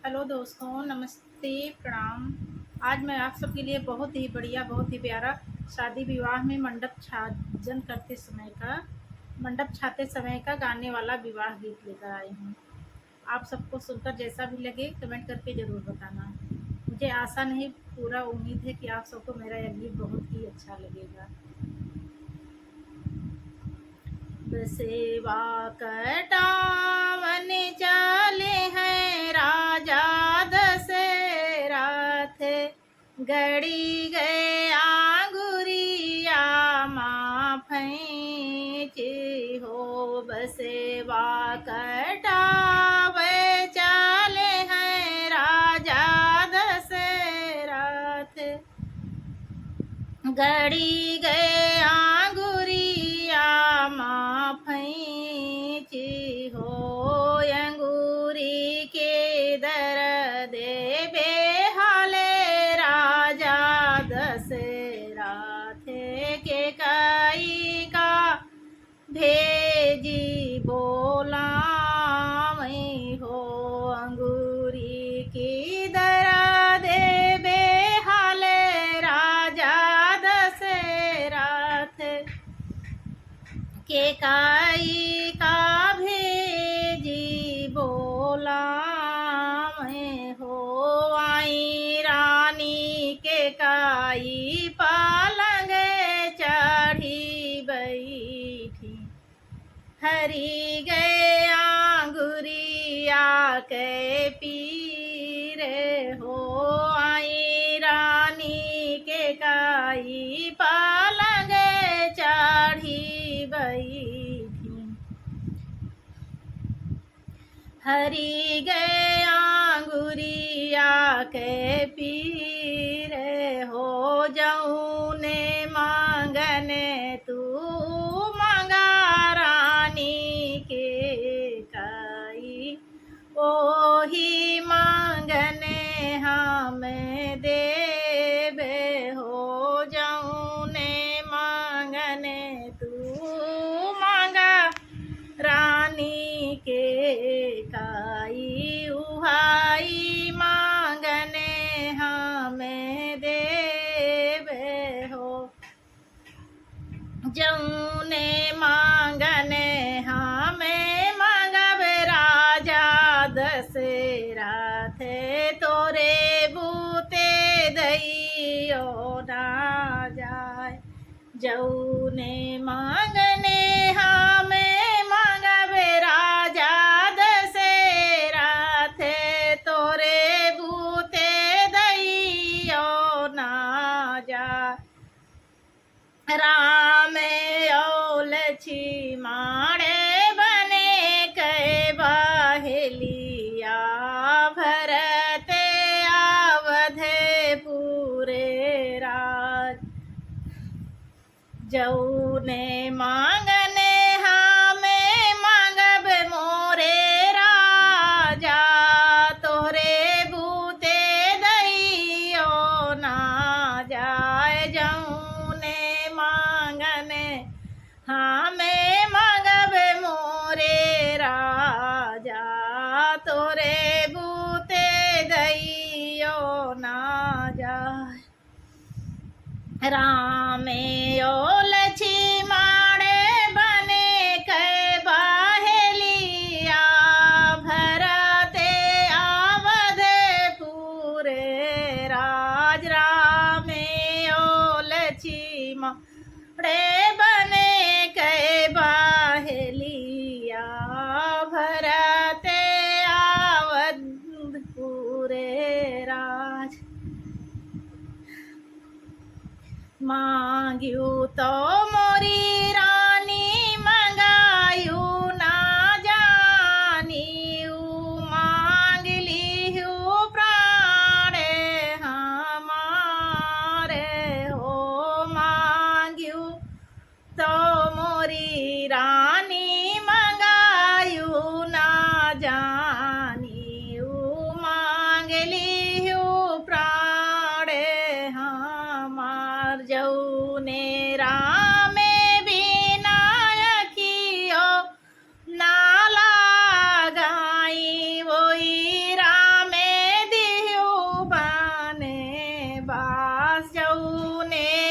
Hello दोस्तों, नमस्ते, प्रणाम। आज मैं आप सबके लिए बहुत ही बढ़िया, बहुत ही प्यारा शादी विवाह में मंडप छाते समय का गाने वाला विवाह गीत लेकर आई हूँ। आप सबको सुनकर जैसा भी लगे कमेंट करके ज़रूर बताना। मुझे आशा नहीं, पूरा उम्मीद है कि आप सबको मेरा यह गीत बहुत ही अच्छा लगेगा। बसेवा कटावन चले हैं राजा दशरथ, गड़ी गया गुरिया माफी हो। बसेवा कटावे चले हैं राजा दशरथ, गड़ी गया गुरिया माफी हो। अंगूरी के दर दे बेहाले राजा दशरथ, के कई का भेजी बोला मैं हो। अंगूरी की दर दे बेहाले राजा दशरथ, के काई का भेजी बोला मैं हो। आई रानी के काई पालंग चढ़ी बैठी, हरी गया गुरिया के पीर हो। आई रानी के काई पालंग चढ़ी बैठी, हरी गया गुरिया के पीर हो। जऊने मांगने तू मांगा रानी के काई, ओही मांगने हमें देबे हो। जऊने मांगने तू मांगा रानी के काई, उहाई मांगने हमें देबे हो। जऊने मांगने हमें मांगब राजा दशरथ, तोरे बूते दैयो ना जाए। जऊने मांगने हमें मांगब राजा दशरथ, तोरे बूते दैयो ना जाए। राम और लक्ष्मण बने कै बहेलिया, भरत अवध पूरे राज। जऊने मांगने हमें मांगब मोरे राजा, तोरे बूते दैयो ना जाए। जऊने मांगने हमें मांगब मोरे राजा, तोरे बूते दैयो ना जाए। राम और लक्ष्मण बने कै बहेलिया, भरत अवध पूरे राज। राम और लक्ष्मण बने कै बहेलिया, भरत अवध पूरे राज। मांग्यू तो मोरी रानी मंगायू ना जानियू, मांग लियू प्राण हमारे हो। मांग्यू तो मोरी रानी मंगायू ना जानियू, मांग लियू प्राण हमार। जऊने राम बिना अखियो ना लगाई, वही राम पास जाऊँ ने